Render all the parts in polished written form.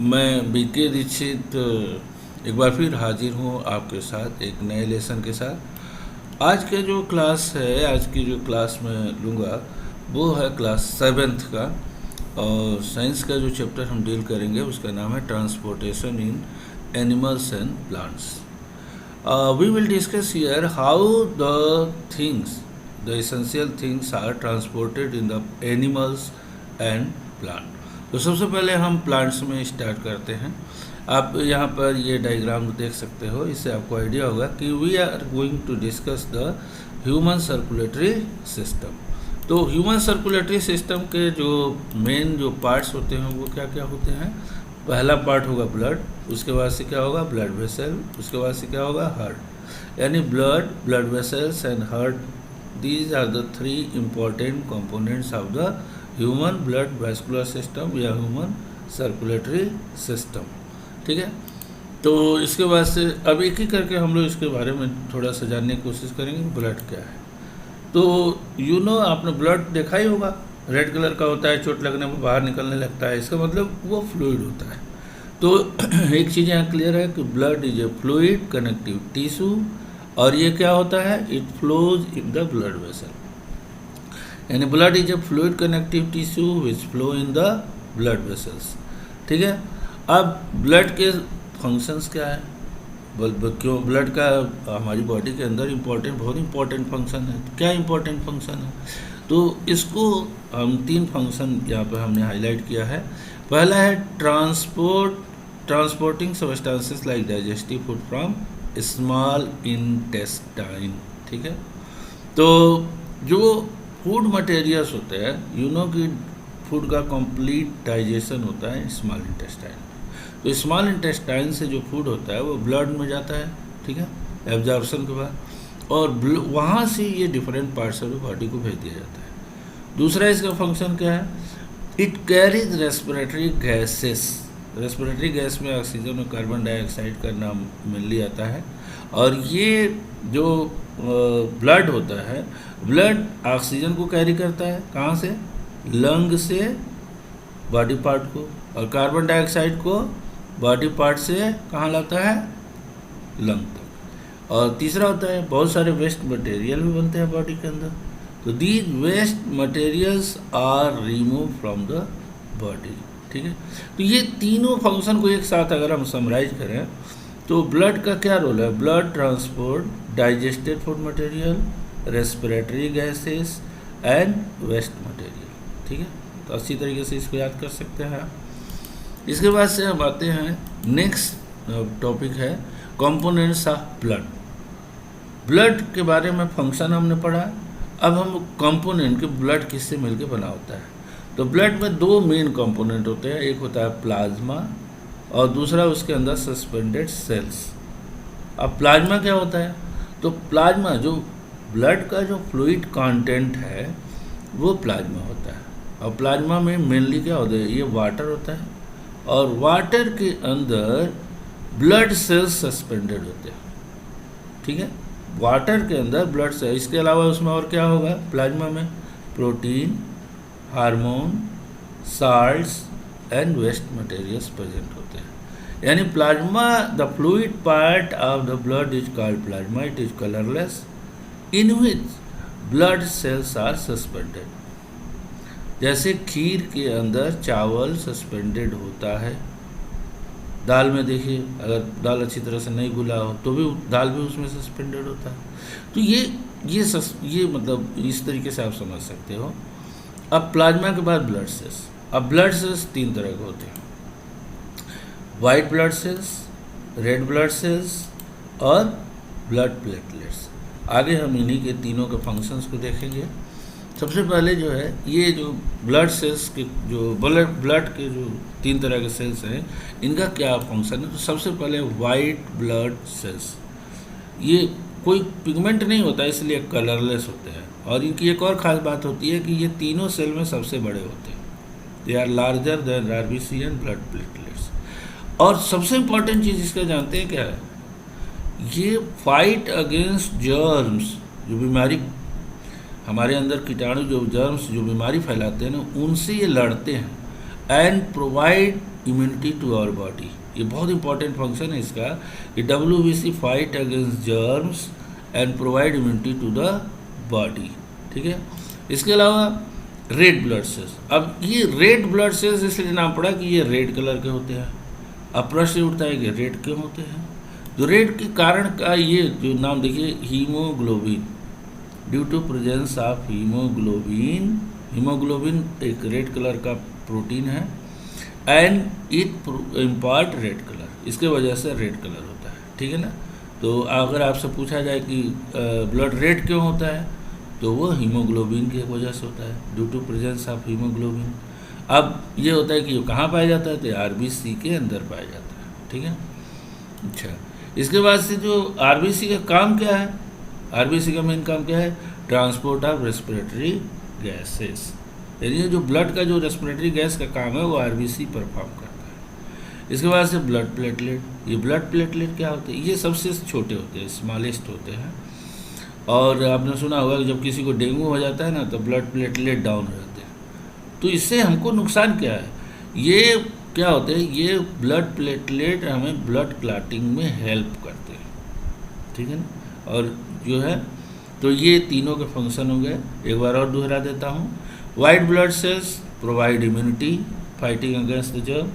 मैं बीके दीक्षित एक बार फिर हाजिर हूँ आपके साथ एक नए लेसन के साथ। आज के जो क्लास है, आज की जो क्लास मैं लूँगा वो है क्लास 7th का, और साइंस का जो चैप्टर हम डील करेंगे उसका नाम है transportation in animals and plants. We will discuss here how the things, the essential things are transported in the animals and plant। तो सबसे पहले हम प्लांट्स में स्टार्ट करते हैं। आप यहाँ पर ये डायग्राम देख सकते हो, इससे आपको आइडिया होगा कि we are going to discuss the human circulatory system. तो ह्यूमन सर्कुलेटरी सिस्टम के जो मेन जो पार्ट्स होते हैं वो क्या क्या होते हैं। पहला पार्ट होगा ब्लड, उसके बाद से क्या होगा ब्लड वेसल, उसके बाद से क्या होगा हार्ट। यानी blood, blood vessels and heart, these are the three important components of the human blood vascular system या ह्यूमन सर्कुलेटरी सिस्टम। ठीक है, तो इसके बाद से अब एक ही करके हम लोग इसके बारे में थोड़ा सा जानने की कोशिश करेंगे ब्लड क्या है। तो आपने ब्लड देखा ही होगा, रेड कलर का होता है, चोट लगने पर बाहर निकलने लगता है, इसका मतलब वो फ्लूइड होता है। तो एक चीज़ यहाँ क्लियर है कि blood is a fluid connective tissue, और ये क्या होता है, it flows in the blood vessel. यानी blood is a fluid connective tissue which flow in the blood vessels. ठीक है, अब ब्लड के फंक्शंस क्या है, क्यों ब्लड का हमारी बॉडी के अंदर बहुत इंपॉर्टेंट फंक्शन है। क्या इंपॉर्टेंट फंक्शन है, तो इसको हम 3 फंक्शन यहाँ पर हमने हाईलाइट किया है। पहला है transporting substances like digestive food from small intestine. ठीक है, तो जो फूड मटेरियल्स होते हैं, कि फूड का कंप्लीट डाइजेशन होता है स्मॉल इंटेस्टाइन। तो स्मॉल इंटेस्टाइन से जो फूड होता है वो ब्लड में जाता है, ठीक है, एब्जॉर्प्शन के बाद, और वहाँ से ये different parts of the body को भेज दिया जाता है। दूसरा इसका फंक्शन क्या है, it carries respiratory gases. Respiratory gas में ऑक्सीजन और कार्बन डाइऑक्साइड का नाम मेनली आता है, और ये जो ब्लड होता है, ब्लड ऑक्सीजन को कैरी करता है कहाँ से, लंग से बॉडी पार्ट को, और कार्बन डाइऑक्साइड को बॉडी पार्ट से कहाँ लाता है, लंग तक। और तीसरा होता है बहुत सारे वेस्ट मटेरियल भी बनते हैं बॉडी के अंदर, तो these waste materials are remove from the body. ठीक है, तो ये तीनों फंक्शन को एक साथ अगर हम समराइज करें तो ब्लड का क्या रोल है, blood transport digested food material, respiratory gases and waste material. ठीक है, तो अच्छी तरीके से इसको याद कर सकते हैं आप। इसके बाद से हम आते हैं नेक्स्ट टॉपिक है कंपोनेंट्स ऑफ ब्लड। ब्लड के बारे में फंक्शन हमने पढ़ा, अब हम कंपोनेंट के ब्लड किससे मिलकर बना होता है। तो ब्लड में 2 मेन कंपोनेंट होते हैं, एक होता है प्लाज्मा और दूसरा उसके अंदर सस्पेंडेड सेल्स। अब प्लाज्मा क्या होता है, तो प्लाज्मा जो ब्लड का जो फ्लूइड कंटेंट है वो प्लाज्मा होता है, और प्लाज्मा में मेनली क्या होता है, ये वाटर होता है, और वाटर के अंदर ब्लड सेल्स सस्पेंडेड होते हैं। ठीक है, वाटर के अंदर ब्लड सेल, इसके अलावा उसमें और क्या होगा, प्लाज्मा में protein, hormone, salts and waste materials present होते हैं। यानी plasma, the fluid part of the blood is called plasma, it is colourless in which blood cells are suspended. जैसे खीर के अंदर चावल सस्पेंडेड होता है, दाल में देखिए अगर दाल अच्छी तरह से नहीं घुला हो तो भी दाल भी उसमें सस्पेंडेड होता है। तो ये मतलब इस तरीके से आप समझ सकते हो। अब प्लाज्मा के बाद ब्लड सेल्स। अब ब्लड सेल्स 3 तरह के होते हैं, white blood cells, red blood cells और ब्लड प्लेटलेट्स। आगे हम इन्हीं के तीनों के फंक्शंस को देखेंगे। सबसे पहले जो है ये जो ब्लड सेल्स के जो ब्लड के जो 3 तरह के सेल्स हैं, इनका क्या फंक्शन है। तो सबसे पहले वाइट ब्लड सेल्स, ये कोई पिगमेंट नहीं होता इसलिए कलरलेस होते हैं, और इनकी एक और ख़ास बात होती है कि ये तीनों सेल में सबसे बड़े होते हैं, they are larger than RBC and blood platelets. और सबसे इम्पॉर्टेंट चीज़ इसका जानते हैं क्या है, ये फाइट अगेंस्ट जर्म्स, जो बीमारी हमारे अंदर कीटाणु जो जर्म्स जो बीमारी फैलाते हैं ना, उनसे ये लड़ते हैं, and provide immunity to our body. ये बहुत इंपॉर्टेंट फंक्शन है इसका कि WBC fight against germs and provide immunity to the body. ठीक है, इसके अलावा रेड ब्लड सेल्स। अब ये रेड ब्लड सेल्स इसलिए नाम पड़ा कि ये रेड कलर के होते हैं। अब प्रश्न उठता है कि रेड क्यों होते हैं? तो रेड के कारण का ये जो नाम देखिए, haemoglobin, due to presence of haemoglobin. Haemoglobin एक रेड कलर का प्रोटीन है and it impart red colour, इसके वजह से रेड कलर होता है। ठीक है ना। तो अगर आपसे पूछा जाए कि ब्लड रेड क्यों होता है, तो वो हीमोग्लोबिन की वजह से होता है, due to presence of haemoglobin. अब ये होता है कि वो कहाँ पाया जाता है, तो RBC के अंदर पाया जाता है। ठीक है, अच्छा। इसके बाद से जो RBC का काम क्या है, RBC का मेन काम क्या है, ट्रांसपोर्ट ऑफ रेस्पिरेटरी गैसेस। यानी जो ब्लड का जो रेस्पिरेटरी गैस का काम है वो RBC परफॉर्म करता है। इसके बाद से ब्लड प्लेटलेट। ये ब्लड प्लेटलेट क्या होते हैं, ये सबसे छोटे होते हैं, स्मॉलेस्ट होते हैं। और आपने सुना होगा कि जब किसी को डेंगू हो जाता है ना, तो ब्लड प्लेटलेट डाउन हो जाते हैं। तो इससे हमको नुकसान क्या है, ये क्या होते हैं, ये ब्लड प्लेटलेट हमें ब्लड क्लॉटिंग में हेल्प करते हैं। ठीक है ना। और जो है तो ये तीनों के फंक्शन हो गए। एक बार और दोहरा देता हूँ। White blood cells provide immunity fighting against the germ.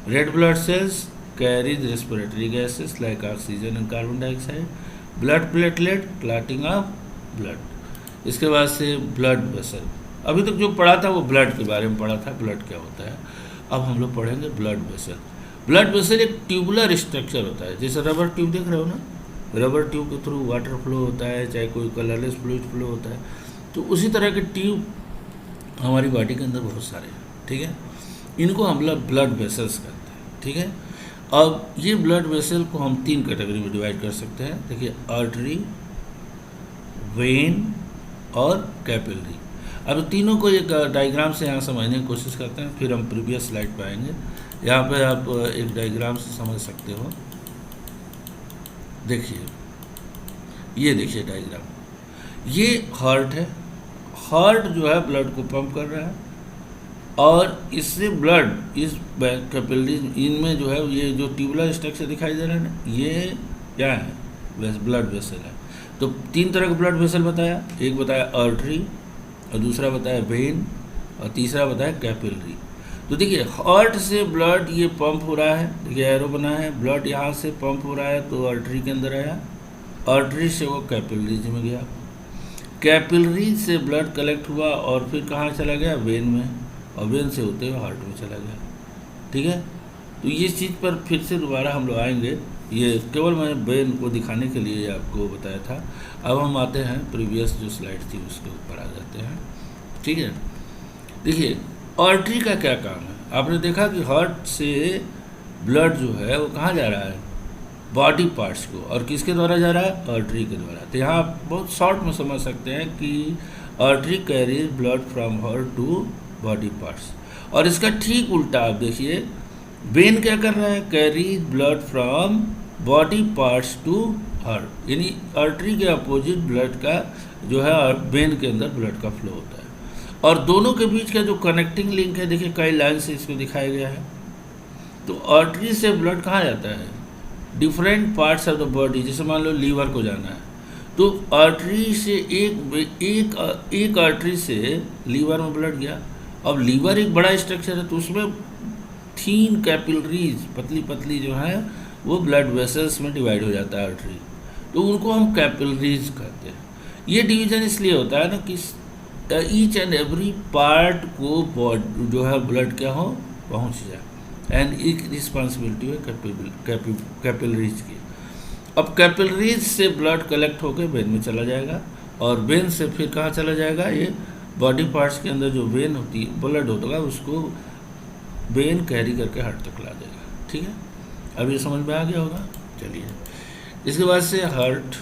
Red blood cells carries respiratory gases like oxygen and carbon dioxide. Blood platelet clotting of blood. इसके बाद से ब्लड वेसल। अभी तक जो पढ़ा था वो ब्लड के बारे में पढ़ा था, ब्लड क्या होता है। अब हम लोग पढ़ेंगे ब्लड वेसल। ब्लड वेसल एक ट्यूबुलर स्ट्रक्चर होता है, जैसे रबर ट्यूब देख रहे हो ना, रबर ट्यूब के थ्रू वाटर फ्लो होता है, चाहे कोई कलरलेस फ्लूइड फ्लो होता है, तो उसी तरह के ट्यूब हमारी बॉडी के अंदर बहुत सारे हैं। ठीक है, इनको हम लोग ब्लड वेसल्स कहते हैं। ठीक है, अब ये ब्लड वेसल को हम 3 कैटेगरी में डिवाइड कर सकते हैं। देखिए, आर्टरी, वेन और कैपिलरी। अब तीनों को एक डायग्राम से यहाँ समझने की कोशिश करते हैं, फिर हम प्रीवियस स्लाइड पे आएंगे। यहाँ पे आप एक डायग्राम से समझ सकते हो। देखिए, ये देखिए डायग्राम, ये हार्ट है। हार्ट जो है ब्लड को पंप कर रहा है, और इससे ब्लड इस कैपिलरी इनमें जो है, ये जो ट्यूबुलर स्ट्रक्चर दिखाई दे रहा है ना, ये क्या है, ब्लड वेसल है। तो 3 तरह का ब्लड वेसल बताया, एक बताया आर्टरी, और दूसरा बताया वेन, और तीसरा बताया कैपिलरी। तो देखिए, हार्ट से ब्लड ये पंप हो रहा है, देखिए एरो बना है, ब्लड यहाँ से पंप हो रहा है तो आर्टरी के अंदर आया, आर्टरी से वो कैपिलरीज में गया, कैपिलरी से ब्लड कलेक्ट हुआ और फिर कहाँ चला गया, वेन में, और वेन से होते हुए हार्ट में चला गया। ठीक है, तो ये चीज़ पर फिर से दोबारा हम लोग आएंगे, ये केवल मैं वेन को दिखाने के लिए आपको बताया था। अब हम आते हैं प्रीवियस जो स्लाइड थी उसके ऊपर आ जाते हैं। ठीक है, देखिए आर्टरी का क्या काम है। आपने देखा कि हार्ट से ब्लड जो है वो कहाँ जा रहा है, बॉडी पार्ट्स को, और किसके द्वारा जा रहा है, आर्टरी के द्वारा। तो यहाँ आप बहुत शॉर्ट में समझ सकते हैं कि artery carries blood from heart to body parts. और इसका ठीक उल्टा आप देखिए, वेन क्या कर रहा है, carry blood from body parts to heart, यानी आर्टरी के अपोजिट ब्लड का जो है वेन के अंदर ब्लड का फ्लो होता है। और दोनों के बीच का जो कनेक्टिंग लिंक है, देखिए कई लाइन से इसको दिखाया गया है। तो आर्टरी से ब्लड कहाँ जाता है, different parts of the body. जैसे मान लो लीवर को जाना है, तो आर्टरी से एक आर्टरी से लीवर में ब्लड गया। अब लीवर एक बड़ा स्ट्रक्चर है, तो उसमें थीन कैपिलरीज, पतली पतली जो है वो ब्लड वेसल्स में डिवाइड हो जाता है आर्टरी, तो उनको हम कैपिलरीज कहते हैं। ये डिवीजन इसलिए होता है ना कि ईच एंड एवरी पार्ट को जो है ब्लड क्या हो, पहुंच जाए, एंड एक रिस्पॉन्सिबिलिटी है कैपिलरीज की। अब कैपिलरीज से ब्लड कलेक्ट होकर वेन में चला जाएगा, और वेन से फिर कहाँ चला जाएगा, ये बॉडी पार्ट्स के अंदर जो वेन होती है, ब्लड होता है, उसको वेन कैरी करके हार्ट तक ला देगा। ठीक है, अब ये समझ में आ गया होगा। चलिए, इसके बाद से heart,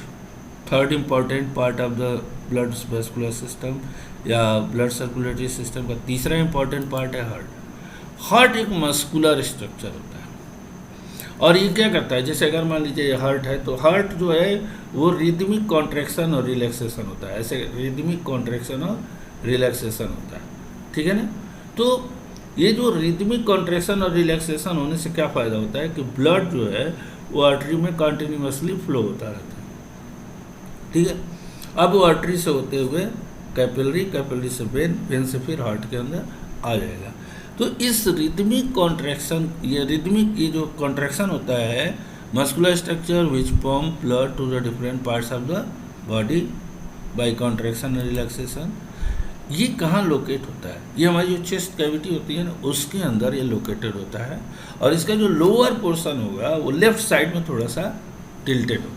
third important part of the blood vascular system या ब्लड सर्कुलेटरी सिस्टम का तीसरा इम्पॉर्टेंट पार्ट है हार्ट। हार्ट एक मस्कुलर स्ट्रक्चर होता है, और ये क्या करता है, जैसे अगर मान लीजिए ये हार्ट है, तो हार्ट जो है वो रिदमिक कॉन्ट्रैक्शन और रिलैक्सेशन होता है, ऐसे रिदमिक कॉन्ट्रैक्शन और रिलैक्सेशन होता है। ठीक है ना। तो ये जो रिदमिक कॉन्ट्रैक्शन और रिलैक्सेशन होने से क्या फ़ायदा होता है कि ब्लड जो है वो आर्टरी में कंटिन्यूसली फ्लो होता रहता है, ठीक है। अब वो आर्टरी से होते हुए कैपिलरी, कैपिलरी से वेन, वेन से फिर हार्ट के अंदर आ जाएगा। तो इस रिदमिक कॉन्ट्रैक्शन, ये रिदमिक ये जो कॉन्ट्रैक्शन होता है muscular structure which pump blood to the different parts of the body by contraction and relaxation, ये कहाँ लोकेट होता है? ये हमारी जो चेस्ट कैविटी होती है ना उसके अंदर ये लोकेटेड होता है, और इसका जो लोअर पोर्शन होगा वो लेफ्ट साइड में थोड़ा सा टिल्टेड होगा।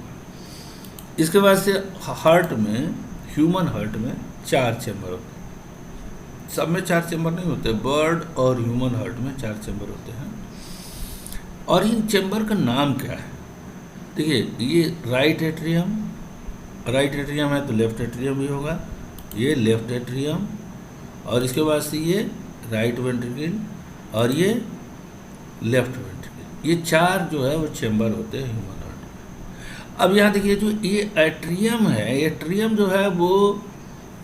इसके बाद से हार्ट में, ह्यूमन हार्ट में 4 चैम्बर होते हैं, सब में 4 चैम्बर नहीं होते, बर्ड और ह्यूमन हार्ट में 4 चैम्बर होते हैं। और इन चैम्बर का नाम क्या है? देखिए, ये राइट एट्रियम, राइट एट्रियम है तो लेफ्ट एट्रियम भी होगा, ये लेफ्ट एट्रियम, और इसके बाद से ये राइट वेंट्रिकल और ये लेफ्ट वेंट्रिकल, ये 4 जो है वो चैम्बर होते हैं ह्यूमन हार्ट में। अब यहाँ देखिए, जो ये एट्रियम है, एट्रियम जो है वो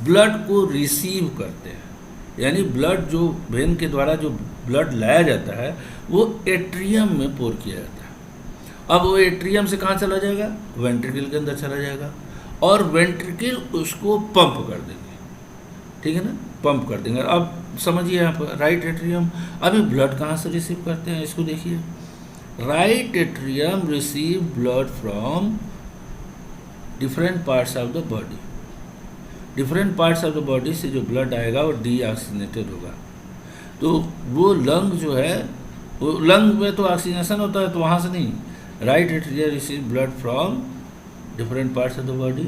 ब्लड को रिसीव करते हैं, यानी ब्लड जो वेन के द्वारा जो ब्लड लाया जाता है वो एट्रियम में पोर किया जाता है। अब वो एट्रियम से कहाँ चला जाएगा? वेंट्रिकल के अंदर चला जाएगा, और वेंट्रिकल उसको पंप कर देंगे, ठीक है ना, पंप कर देंगे। अब समझिए यहाँ पर राइट एट्रियम, अभी ब्लड कहाँ से रिसीव करते हैं इसको देखिए। Right atrium receive blood from different parts of the body, different parts of the body से जो ब्लड आएगा वो डीऑक्सीजनेटेड होगा। तो वो लंग जो है, वो लंग में तो ऑक्सीजनेशन होता है तो वहाँ से नहीं, right atrium receive blood from different parts of the body,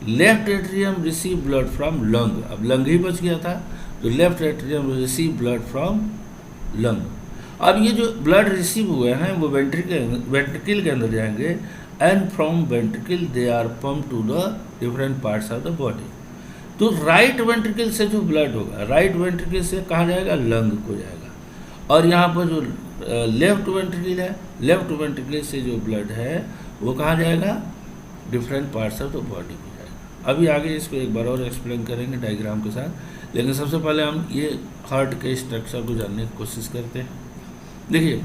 left atrium receive blood from lung, अब लंग ही बच गया था तो left atrium receive blood from lung. अब ये जो ब्लड रिसीव हुए हैं वो वेंट्रिकल के अंदर जाएंगे, and from ventricle they are pump to the different parts of the body. तो राइट वेंट्रिकल से जो ब्लड होगा, राइट वेंट्रिकल से कहाँ जाएगा? लंग को जाएगा, और यहाँ पर जो लेफ्ट वेंट्रिकल है, लेफ्ट वेंट्रिकल से जो ब्लड है वो कहाँ जाएगा? Different parts of the body को जाएगा। अभी आगे इसको एक बार और एक्सप्लेन करेंगे डायग्राम के साथ, लेकिन सबसे पहले हम ये हार्ट के स्ट्रक्चर को जानने की कोशिश करते हैं। देखिए,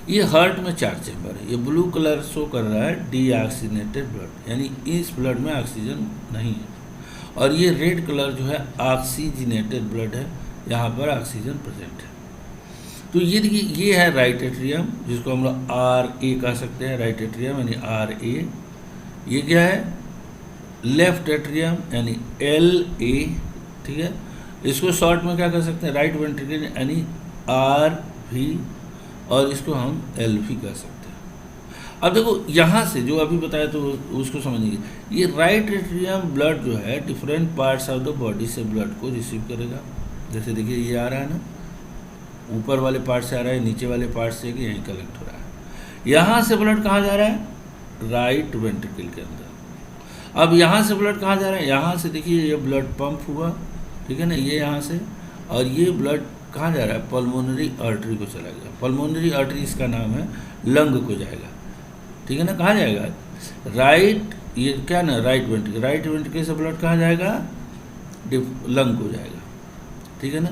ये हार्ट में 4 चैम्बर है, ये ब्लू कलर शो कर रहा है डीऑक्सीजनेटेड ब्लड, यानी इस ब्लड में ऑक्सीजन नहीं है, और ये रेड कलर जो है ऑक्सीजनेटेड ब्लड है, यहाँ पर ऑक्सीजन प्रेजेंट है। तो ये देखिए, ये है राइट एट्रियम जिसको हम लोग RA कह सकते हैं, राइट एट्रियम यानी RA। ये क्या है? लेफ्ट एट्रियम यानी LA, ठीक है। इसको शॉर्ट में क्या कर सकते हैं? राइट वेंट्रिकल यानी RV, और इसको हम LV कह सकते हैं। अब देखो, यहाँ से जो अभी बताया तो उसको समझिए, ये राइट एट्रियम ब्लड जो है different parts of the body से ब्लड को रिसीव करेगा। जैसे देखिए, ये आ रहा है ना, ऊपर वाले पार्ट से आ रहा है, नीचे वाले पार्ट से कि यहीं कलेक्ट हो रहा है। यहाँ से ब्लड कहाँ जा रहा है? राइट वेंट्रिकल के अंदर। अब यहाँ से ब्लड कहाँ जा रहा है? यहाँ से देखिए, ये ब्लड पंप हुआ, ठीक है ना, ये यहाँ से, और ये ब्लड कहाँ जा रहा है? पल्मोनरी आर्टरी को चला गया। पल्मोनरी आर्टरी इसका नाम है, लंग को जाएगा, ठीक है ना। कहाँ जाएगा? राइट, ये क्या ना, राइट वेंट्रिकल, राइट वेंट्रिकल से ब्लड कहाँ जाएगा? लंग को जाएगा, ठीक है ना।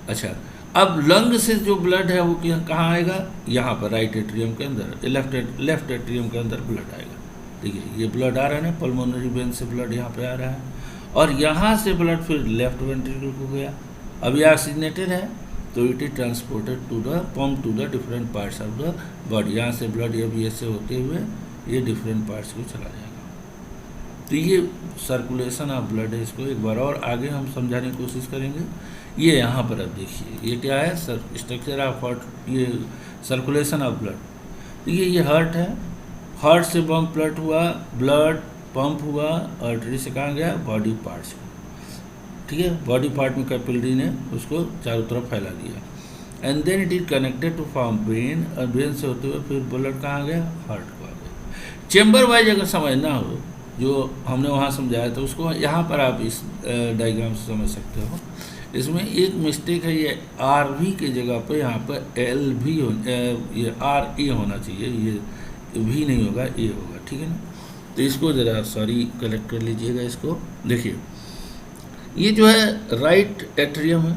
अच्छा, अब लंग से जो ब्लड है वो कहाँ आएगा? यहाँ पर राइट एट्रियम के अंदर, लेफ्ट एट्रियम के अंदर ब्लड आएगा। देखिए, ये ब्लड आ रहा है ना, पल्मोनरी वेन से ब्लड यहाँ पे आ रहा है, और यहाँ से ब्लड फिर लेफ्ट वेंट्रिकल को गया। अब ये ऑक्सीजनेटेड है तो it is transported to the pump to the different parts of the body. यहाँ से ब्लड ये ऐसे होते हुए ये डिफरेंट पार्ट्स को चला जाएगा। तो ये सर्कुलेशन ऑफ ब्लड है, इसको एक बार और आगे हम समझाने की कोशिश करेंगे। ये यहाँ पर अब देखिए, ये क्या है? स्ट्रक्चर ऑफ हार्ट, ये सर्कुलेशन ऑफ ब्लड। ये हार्ट है, हार्ट से पंप ब्लड पंप हुआ, आर्टरी से कहाँ गया? बॉडी पार्ट्स को, ठीक है। बॉडी पार्ट में कैपिलरी ने उसको चारों तरफ फैला दिया, and then it is connected to form vein, और वेन से होते हुए फिर ब्लड कहाँ गया? हार्ट को आ गया। चेम्बर वाइज अगर समझना हो जो हमने वहाँ समझाया था, उसको यहाँ पर आप इस डायग्राम से समझ सकते हो। इसमें एक मिस्टेक है, ये RV के जगह पे यहाँ पर LV ये RA होना चाहिए, ये V नहीं होगा, A होगा, ठीक है ना। तो इसको ज़रा सॉरी कलेक्ट कर लीजिएगा। इसको देखिए, ये जो है राइट एट्रियम है,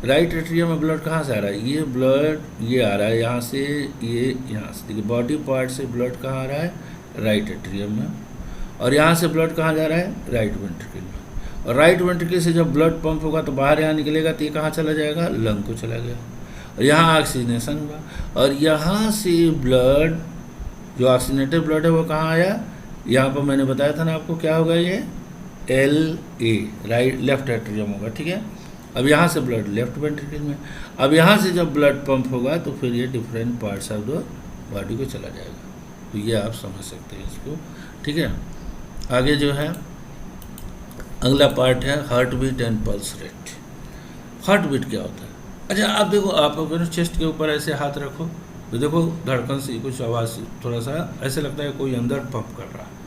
राइट एट्रियम में ब्लड कहाँ से आ रहा है, ये ब्लड ये आ रहा है यहाँ से, ये यहाँ से, देखिए बॉडी पार्ट से ब्लड कहाँ आ रहा है, राइट एट्रियम में, और यहाँ से ब्लड कहाँ जा रहा है, राइट वेंट्रिकल में। और राइट वेंट्रिकल से जब ब्लड पंप होगा तो बाहर यहाँ निकलेगा तो ये कहाँ चला जाएगा, लंग को चला गया, और यहाँ ऑक्सीजनेशन हुआ, और यहाँ से ब्लड जो ऑक्सीजनेटेड ब्लड है वो कहाँ आया, यहाँ पर मैंने बताया था ना आपको क्या होगा, ये LA राइट लेफ्ट एट्रियम होगा, ठीक है। अब यहाँ से ब्लड लेफ्ट वेंट्रिकल में, अब यहाँ से जब ब्लड पंप होगा तो फिर ये different parts of the body को चला जाएगा। तो ये आप समझ सकते हैं इसको, ठीक है। आगे जो है अगला पार्ट है heart beat and pulse rate. Heart beat क्या होता है, अच्छा आप देखो, आप अगर चेस्ट के ऊपर ऐसे हाथ रखो तो देखो धड़कन से कुछ आवाज़, थोड़ा सा ऐसे लगता है कोई अंदर पंप कर रहा है।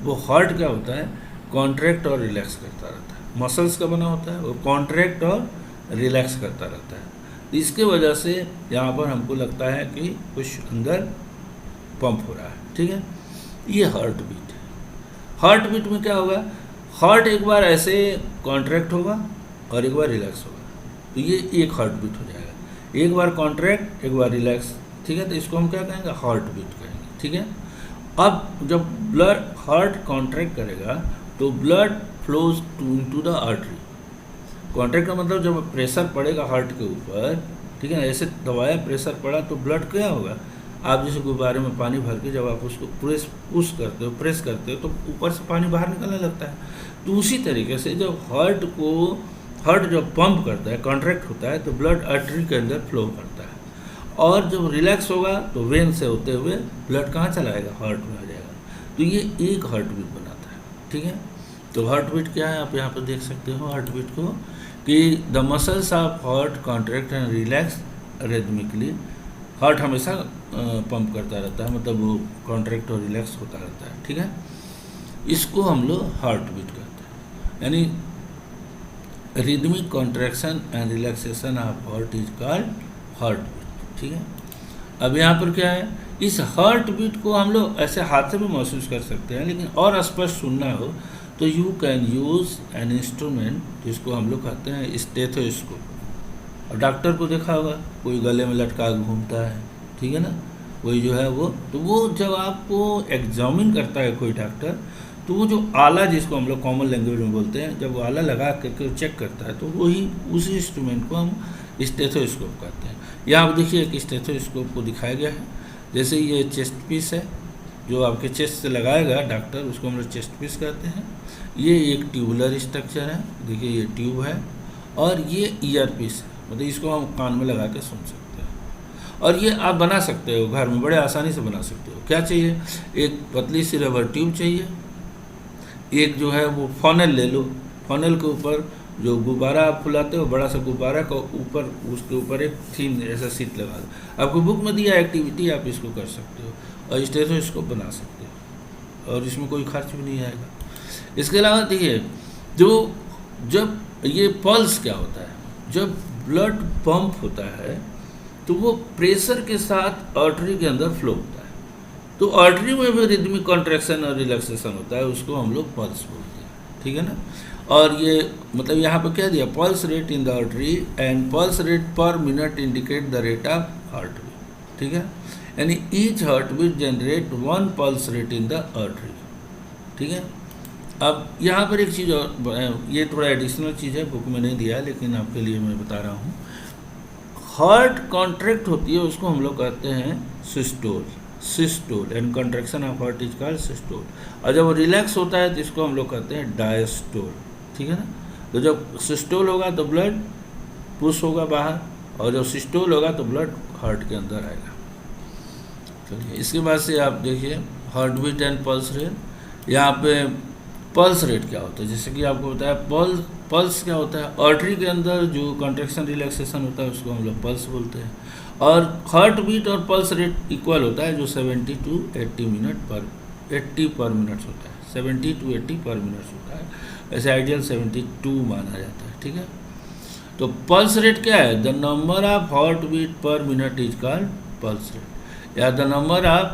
वो हार्ट क्या होता है, कॉन्ट्रैक्ट और रिलैक्स करता रहता है, मसल्स का बना होता है, वो कॉन्ट्रैक्ट और रिलैक्स करता रहता है। इसके वजह से यहाँ पर हमको लगता है कि कुछ अंदर पंप हो रहा है, ठीक है। ये हार्ट बीट है। हार्ट बीट में क्या होगा, हार्ट एक बार ऐसे कॉन्ट्रैक्ट होगा और एक बार रिलैक्स होगा, तो ये एक हार्ट बीट हो जाएगा, एक बार कॉन्ट्रैक्ट एक बार रिलैक्स, ठीक है। तो इसको हम क्या कहेंगे, हार्ट बीट कहेंगे, ठीक है। अब जब ब्लड हार्ट कॉन्ट्रैक्ट करेगा तो blood flows to the artery. Contract का मतलब जब प्रेशर पड़ेगा हार्ट के ऊपर, ठीक है ना, ऐसे दबाया प्रेशर पड़ा तो ब्लड क्या होगा, आप जैसे गुब्बारे में पानी भर के जब आप उसको पुश करते हो, प्रेस करते हो, तो ऊपर से पानी बाहर निकलने लगता है। तो उसी तरीके से जब हार्ट जब पंप करता है, कॉन्ट्रैक्ट होता है, तो ब्लड आर्टरी के अंदर फ्लो करता है, और जब रिलैक्स होगा तो वेन से होते हुए ब्लड कहाँ चलाएगा, हार्ट में आ जाएगा। तो ये एक हार्ट बीट बनाता है, ठीक है। तो हार्ट बीट क्या है, आप यहाँ पर देख सकते हो हार्ट बीट को, कि the muscles of heart contract and relax rhythmically. Heart हमेशा पंप करता रहता है, मतलब वो कॉन्ट्रैक्ट और रिलैक्स होता रहता है, ठीक है। इसको हम लोग हार्ट बीट कहते हैं, यानी rhythmic contraction and relaxation of heart is called heart beat, ठीक है। अब यहाँ पर क्या है, इस हार्ट बीट को हम लोग ऐसे हाथ से भी महसूस कर सकते हैं, लेकिन और स्पष्ट सुनना हो तो you can use an instrument, जिसको हम लोग कहते हैं स्टेथोस्कोप। और डॉक्टर को देखा होगा, कोई गले में लटका घूमता है, ठीक है ना, वही जो है वो, तो वो जब आपको एग्जामिन करता है कोई डॉक्टर, तो वो जो आला, जिसको हम लोग कॉमन लैंग्वेज में बोलते हैं, जब वो आला लगा करके चेक करता है, तो वही उसी इंस्ट्रूमेंट को हम स्टेथोस्कोप कहते हैं। यहाँ आप देखिए एक स्टेथोस्कोप को दिखाया गया है, जैसे ये चेस्ट पीस है जो आपके चेस्ट से लगाएगा डॉक्टर, उसको हम लोग चेस्ट पीस कहते हैं। ये एक ट्यूबुलर स्ट्रक्चर है, देखिए ये ट्यूब है, और ये ईयर पीस है, मतलब इसको हम कान में लगा के सुन सकते हैं। और ये आप बना सकते हो घर में, बड़े आसानी से बना सकते हो। क्या चाहिए, एक पतली सी रबर ट्यूब चाहिए, एक जो है वो फॉनल ले लो, फॉनल के ऊपर जो गुब्बारा आप फुलाते हो, बड़ा सा गुब्बारा का ऊपर, उसके ऊपर एक थीन ऐसा सीट लगा दो। आपको बुक में दिया एक्टिविटी, आप इसको कर सकते हो और स्टेथोस्कोप बना सकते हो, और इसमें कोई खर्च भी नहीं आएगा। इसके अलावा देखिए, जब ये पल्स क्या होता है, जब ब्लड पंप होता है तो वो प्रेशर के साथ आर्टरी के अंदर फ्लो होता है, तो आर्टरी में भी रिदमिक कॉन्ट्रैक्शन और रिलैक्सेशन होता है, उसको हम लोग पल्स बोलते हैं, ठीक है ना। और ये मतलब यहाँ पर क्या दिया, pulse rate in the artery and pulse rate per minute indicate the rate of heart beat, ठीक है। यानी each heart beat generate 1 pulse rate in the artery, ठीक है। अब यहाँ पर एक चीज़ और, ये थोड़ा एडिशनल चीज़ है, बुक में नहीं दिया है, लेकिन आपके लिए मैं बता रहा हूँ। हार्ट कॉन्ट्रैक्ट होती है, उसको हम लोग कहते हैं systole and contraction of heart is called systole. और जब वो रिलैक्स होता है तो इसको हम लोग कहते हैं डायस्टोल, ठीक है ना। तो जब सिस्टोल होगा तो ब्लड पुश होगा बाहर, और जब सिस्टोल होगा तो ब्लड हार्ट के अंदर आएगा। चलिए, इसके बाद से आप देखिए heart beat and pulse rate. यहाँ पे पल्स रेट क्या होता है, जैसे कि आपको बताया पल्स क्या होता है, आर्टरी के अंदर जो कॉन्ट्रैक्शन रिलैक्सेशन होता है उसको हम लोग पल्स बोलते हैं। और हार्ट बीट और पल्स रेट इक्वल होता है, जो 70 to 80 पर मिनट होता है, 70 to 80 पर मिनट होता है। ऐसे आइडियल 72 माना जाता है, ठीक है। तो पल्स रेट क्या है, the number of heart beat per minute is called pulse rate, या the number of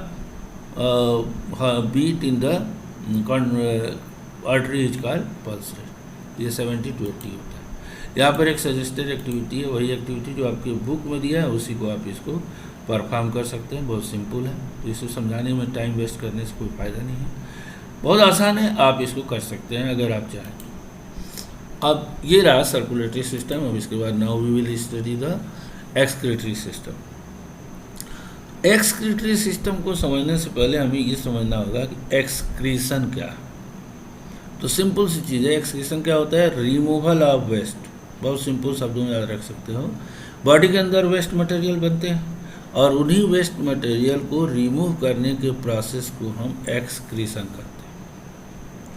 beat in the artery is called pulse rate. ये 70 to 80 होता है। यहाँ पर एक सजेस्टेड एक्टिविटी है, वही एक्टिविटी जो आपकी बुक में दिया है उसी को आप इसको परफॉर्म कर सकते हैं। बहुत सिंपल है, तो इसे समझाने में टाइम वेस्ट करने से कोई फ़ायदा नहीं है, बहुत आसान है, आप इसको कर सकते हैं अगर आप चाहें तो। अब ये रहा सर्कुलेटरी सिस्टम। अब इसके बाद now we will study the excretory system. Excretory system को समझने से पहले हमें ये समझना होगा कि एक्सक्रीशन क्या है। तो सिंपल सी चीज़ है, एक्सक्रीशन क्या होता है? Removal of waste. बहुत सिंपल शब्दों में याद रख सकते हो। बॉडी के अंदर वेस्ट मटेरियल बनते हैं और उन्हीं वेस्ट मटेरियल को रिमूव करने के प्रोसेस को हम एक्सक्रीशन कहते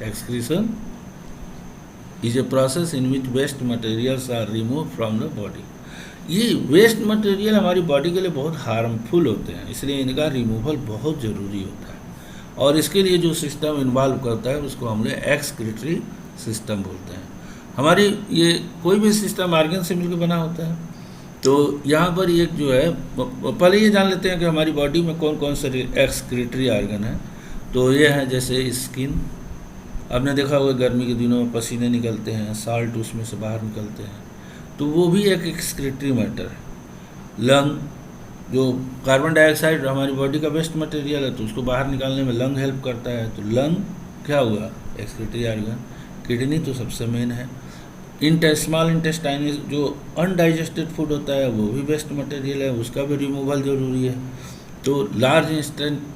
हैं। Excretion is a process in which waste materials are remove from the body. ये वेस्ट मटेरियल हमारी बॉडी के लिए बहुत हार्मफुल होते हैं, इसलिए इनका रिमूवल बहुत ज़रूरी होता है और इसके लिए जो सिस्टम इन्वॉल्व करता है उसको हम लोग एक्सक्रीटरी सिस्टम बोलते हैं। हमारी ये कोई भी सिस्टम ऑर्गन से मिलकर बना होता है। तो यहाँ पर एक जो है, पहले ये जान लेते हैं कि हमारी बॉडी में कौन कौन से एक्सक्रीटरी ऑर्गन है। तो ये है जैसे स्किन, आपने देखा होगा गर्मी के दिनों में पसीने निकलते हैं, साल्ट उसमें से बाहर निकलते हैं, तो वो भी एक एक्सक्रीटरी मैटर है। लंग, जो कार्बन डाइऑक्साइड हमारी बॉडी का वेस्ट मटेरियल है तो उसको बाहर निकालने में लंग हेल्प करता है, तो लंग क्या हुआ? Excretory organ. किडनी तो सबसे मेन है। स्मॉल इंटेस्टाइन जो अनडाइजेस्टेड फूड होता है वो भी वेस्ट मटेरियल है, उसका भी रिमूवल ज़रूरी है। तो लार्ज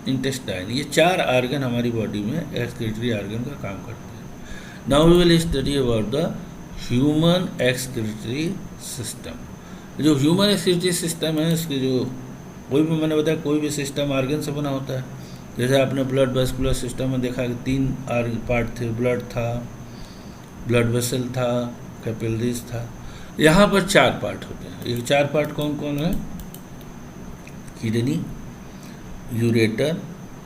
इंटेस्टाइन, ये 4 ऑर्गन हमारी बॉडी में एक्सक्रीटरी ऑर्गन का काम करते हैं। Now we will study about the human excretory system. जो ह्यूमन एक्सक्रीटरी सिस्टम है, इसके जो कोई भी, मैंने बताया कोई भी सिस्टम ऑर्गन से बना होता है। जैसे आपने ब्लड वेस्कुलर सिस्टम में देखा कि 3 पार्ट थे, ब्लड था, ब्लड वेसल था, कैपिलरीज था। यहाँ पर 4 पार्ट होते हैं। ये 4 पार्ट कौन कौन है? Kidney, ureter,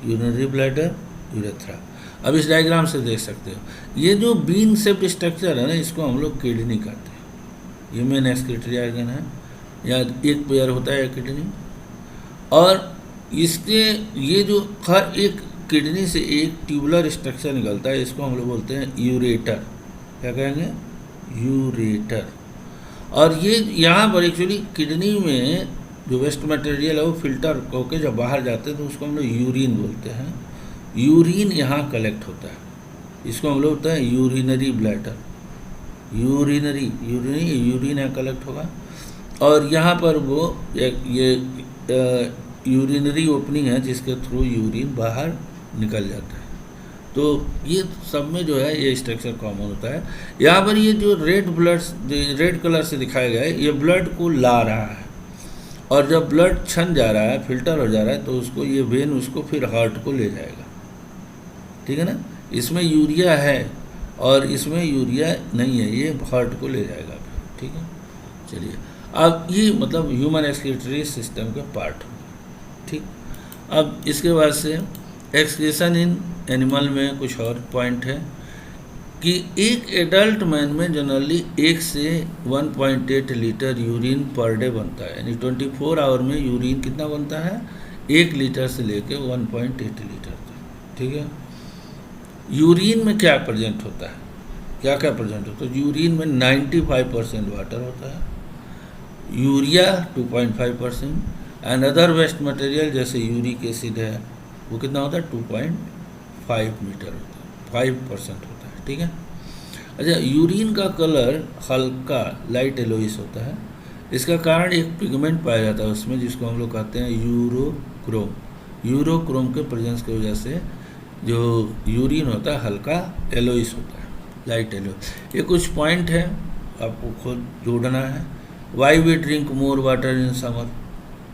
urinary bladder, urethra. अब इस डायग्राम से देख सकते हो, ये जो बीन शेप्ड स्ट्रक्चर है ना, इसको हम लोग किडनी कहते हैं। ये मेन एक्सक्रीटरी ऑर्गन है, या एक पेयर होता है किडनी, और इसके ये जो हर एक किडनी से एक ट्यूबुलर स्ट्रक्चर निकलता है, इसको हम लोग बोलते हैं यूरेटर। क्या कहेंगे? यूरेटर। और ये यहाँ पर एक्चुअली किडनी में जो वेस्ट मटेरियल है वो फिल्टर होकर जब बाहर जाते हैं तो उसको हम लोग यूरिन बोलते हैं। यूरिन यहाँ कलेक्ट होता है, इसको हम लोग बोलते हैं यूरिनरी ब्लैडर। यूरिन यहाँ कलेक्ट होगा और यहाँ पर वो ये यूरिनरी ओपनिंग है जिसके थ्रू यूरिन बाहर निकल जाता है। तो ये सब में जो है ये स्ट्रक्चर कॉमन होता है। यहाँ पर ये जो रेड कलर से दिखाया गया है, ये ब्लड को ला रहा है और जब ब्लड छन जा रहा है, फिल्टर हो जा रहा है, तो उसको ये वेन उसको फिर हार्ट को ले जाएगा। ठीक है ना? इसमें यूरिया है और इसमें यूरिया नहीं है, ये हार्ट को ले जाएगा। ठीक है, चलिए अब ये मतलब ह्यूमन एक्सक्रीटरी सिस्टम के पार्ट हो। ठीक, अब इसके बाद से एक्सक्रीशन इन एनिमल में कुछ और पॉइंट है कि एक एडल्ट मैन में जनरली 1 से 1.8 लीटर यूरिन पर डे बनता है, यानी 24 आवर में यूरिन कितना बनता है? 1 लीटर से लेकर 1.8 लीटर तक। ठीक है, यूरिन में क्या प्रेजेंट होता है? क्या क्या प्रेजेंट होता है? यूरिन में 95% वाटर होता है, urea 2.5% and other waste material जैसे यूरिक एसिड है वो कितना होता है? 2.5 मीटर होता है, 5% होता है। ठीक है, अच्छा, यूरिन का कलर हल्का लाइट येलोइश होता है। इसका कारण एक पिगमेंट पाया जाता है उसमें जिसको हम लोग कहते हैं यूरोक्रोम। यूरोक्रोम के प्रेजेंस की वजह से जो यूरिन होता है हल्का येलोइश होता है, लाइट येलो। ये कुछ पॉइंट है आपको खुद जोड़ना है। Why we drink more water in summer,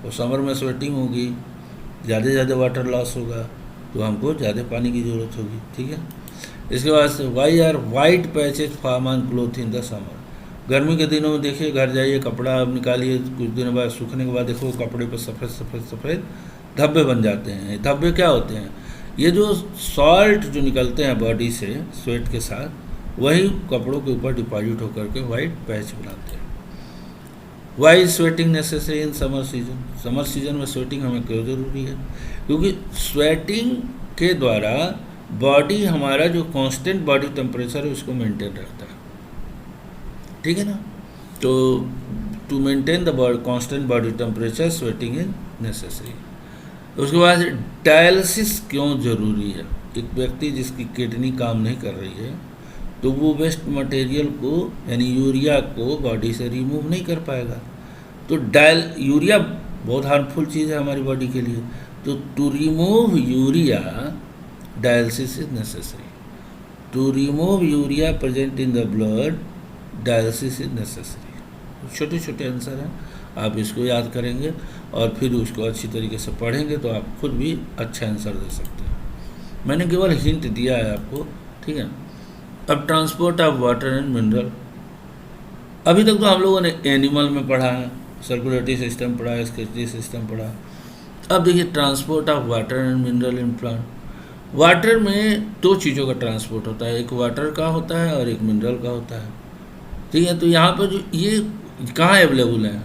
तो समर में स्वेटिंग होगी, ज़्यादा वाटर लॉस होगा तो हमको ज़्यादा पानी की ज़रूरत होगी। ठीक है, इसके बाद से why are white patches form on cloth in the summer. गर्मी के दिनों में देखिए, घर जाइए, कपड़ा अब निकालिए, कुछ दिनों बाद सूखने के बाद देखो कपड़े पर सफ़ेद सफ़ेद सफ़ेद धब्बे बन जाते हैं। धब्बे क्या होते हैं? ये जो सॉल्ट जो निकलते हैं बॉडी से स्वेट के साथ, वही कपड़ों के ऊपर डिपॉजिट होकर के वाइट पैच बनाते हैं। Why sweating necessary in summer season. Summer season में स्वेटिंग हमें क्यों ज़रूरी है? क्योंकि स्वेटिंग के द्वारा बॉडी हमारा जो कांस्टेंट बॉडी टेम्परेचर है उसको मेंटेन रखता है। ठीक है ना? तो to maintain the body constant body temperature sweating is necessary. उसके बाद डायलिसिस क्यों ज़रूरी है। एक व्यक्ति जिसकी किडनी काम नहीं कर रही है तो वो वेस्ट मटेरियल को यानी यूरिया को बॉडी से रिमूव नहीं कर पाएगा। तो यूरिया बहुत हार्मफुल चीज़ है हमारी बॉडी के लिए। तो to remove urea dialysis is necessary. To remove urea present in the blood dialysis is necessary. छोटे छोटे आंसर हैं, आप इसको याद करेंगे और फिर उसको अच्छी तरीके से पढ़ेंगे तो आप खुद भी अच्छा आंसर दे सकते हैं। मैंने केवल हिंट दिया है आपको, ठीक है। अब transport of water and mineral, अभी तक तो हम लोगों ने एनिमल में पढ़ा है, सर्कुलेटरी सिस्टम पढ़ा है, एक्सक्रीटरी सिस्टम पढ़ा। अब देखिए transport of water and mineral in plant. Water में दो चीज़ों का ट्रांसपोर्ट होता है, एक वाटर का होता है और एक मिनरल का होता है, ठीक है। तो यहाँ पर जो ये कहाँ अवेलेबल है,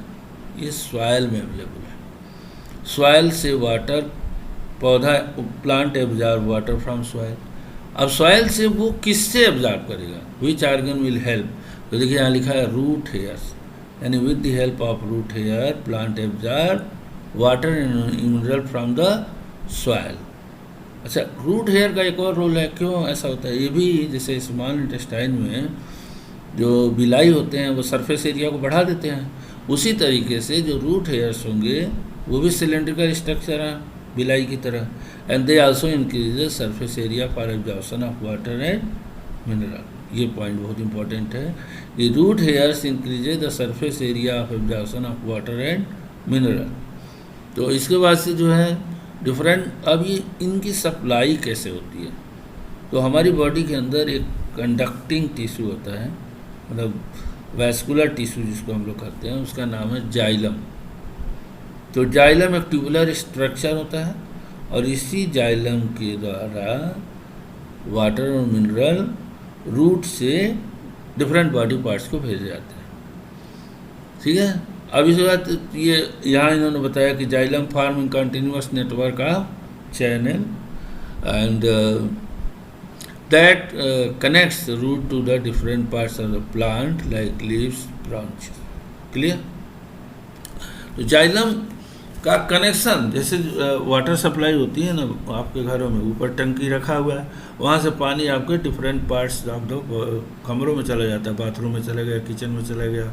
ये सॉइल में अवेलेबल है। सॉइल से वाटर, पौधा plant absorb water from soil. अब सॉइल से वो किससे एब्जॉर्ब करेगा, विच ऑर्गन विल हेल्प। तो देखिए यहाँ लिखा है रूट हेयर्स, यानी with the help of root hair plant absorb water and mineral from the soil. अच्छा, रूट हेयर का एक और रोल है, क्यों ऐसा होता है। ये भी जैसे स्मॉल इंटेस्टाइन में जो बिलाई होते हैं वो सरफेस एरिया को बढ़ा देते हैं, उसी तरीके से जो रूट हेयर्स होंगे वो भी सिलेंड्रिकल स्ट्रक्चर है बिलाई की तरह, and they also increase surface area for absorption of water and mineral. ये पॉइंट बहुत इंपॉर्टेंट है कि root hairs increase the surface area of absorption of water and mineral. तो इसके बाद से जो है डिफरेंट, अब ये इनकी सप्लाई कैसे होती है। तो हमारी बॉडी के अंदर एक कंडक्टिंग टिश्यू होता है, मतलब वैस्कुलर टिश्यू जिसको हम लोग कहते हैं, उसका नाम है जाइलम। तो जाइलम एक ट्यूबुलर स्ट्रक्चर होता है और इसी जाइलम के द्वारा वाटर और मिनरल रूट से डिफरेंट बॉडी पार्ट्स को भेजे जाते हैं, ठीक है। अब इसके बाद ये यहाँ इन्होंने बताया कि xylem form in continuous network of channel and that connects the root to the different parts of the plant like leaves, branches. Clear? तो जाइलम का कनेक्शन, जैसे वाटर सप्लाई होती है ना आपके घरों में, ऊपर टंकी रखा हुआ है, वहाँ से पानी आपके डिफरेंट पार्ट्स आप दो कमरों में चला जाता है, बाथरूम में चला गया, किचन में चला गया,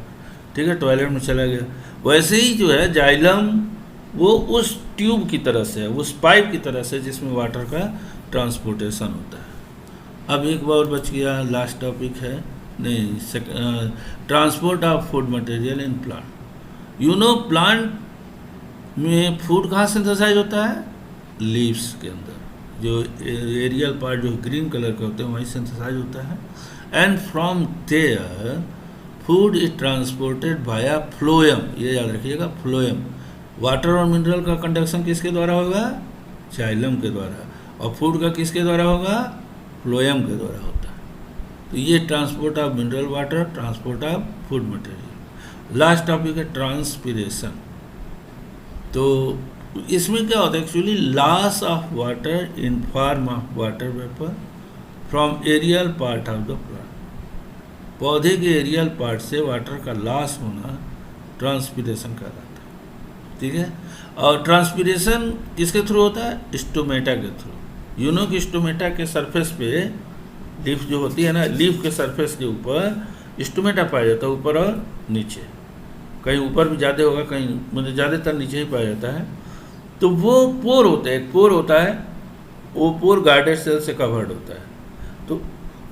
ठीक है, टॉयलेट में चला गया। वैसे ही जो है जाइलम वो उस ट्यूब की तरह से है, उस पाइप की तरह से जिसमें वाटर का ट्रांसपोर्टेशन होता है। अब एक बार बच गया, लास्ट टॉपिक है, नहीं, transport of food material in plant. You know plant में फूड कहाँ सिंथेसाइज होता है, लीव्स के अंदर, जो एरियल पार्ट जो ग्रीन कलर के होते हैं वहीं सिंथेसाइज होता है। And from their food is transported via phloem, ये याद रखिएगा, फ्लोएम। वाटर और मिनरल का कंडक्शन किसके द्वारा होगा, जाइलम के द्वारा, और फूड का किसके द्वारा होगा, फ्लोएम के द्वारा होता है। तो ये transport of mineral water, transport of food material. Last topic है ट्रांसपीरेशन। तो इसमें क्या होता है, actually loss of water in form of water vapour from aerial part of the plant. पौधे के एरियल पार्ट से वाटर का लॉस होना ट्रांसपीरेशन कहलाता है, ठीक है। और ट्रांसपीरेशन किसके थ्रू होता है, स्टोमेटा के थ्रू। यू नो कि स्टोमेटा के सरफेस पे लीफ जो होती है ना, लीफ के सरफेस के ऊपर स्टोमेटा पाया जाता है, ऊपर और नीचे, कहीं ऊपर भी ज़्यादा होगा, कहीं मतलब ज़्यादातर नीचे ही पाया जाता है। तो वो पोर होता है, एक पोर होता है, वो पोर गार्डेड सेल से कवर्ड होता है। तो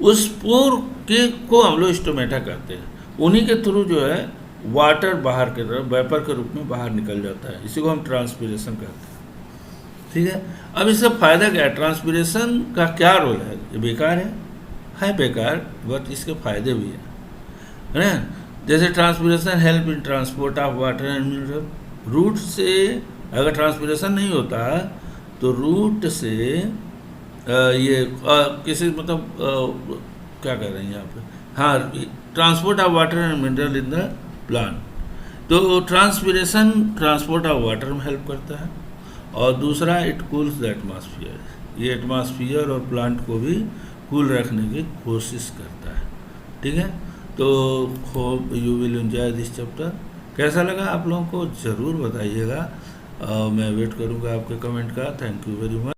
उस पोर के को हम लोग स्टोमेटा कहते हैं। उन्हीं के थ्रू जो है वाटर बाहर के तरफ वेपर के रूप में बाहर निकल जाता है, इसी को हम ट्रांसपीरेशन कहते हैं, ठीक है। अब इसका फ़ायदा क्या है, ट्रांसपीरेशन का क्या रोल है, ये बेकार है बेकार, बट इसके फ़ायदे भी है ना। जैसे transpiration help in transport of water and mineral. Root से अगर ट्रांसपीरेशन नहीं होता तो रूट से ये किसी मतलब क्या कर रहे हैं यहाँ पे, हाँ, transport of water and mineral in the plant. तो ट्रांसपीरेशन ट्रांसपोर्ट ऑफ वाटर में हेल्प करता है, और दूसरा इट कूल्स द एटमॉस्फेयर। ये एटमॉस्फेयर और प्लांट को भी कूल रखने की कोशिश करता है, ठीक है। तो hope you will enjoy this chapter. कैसा लगा आप लोगों को ज़रूर बताइएगा। मैं वेट करूँगा आपके कमेंट का। Thank you very much.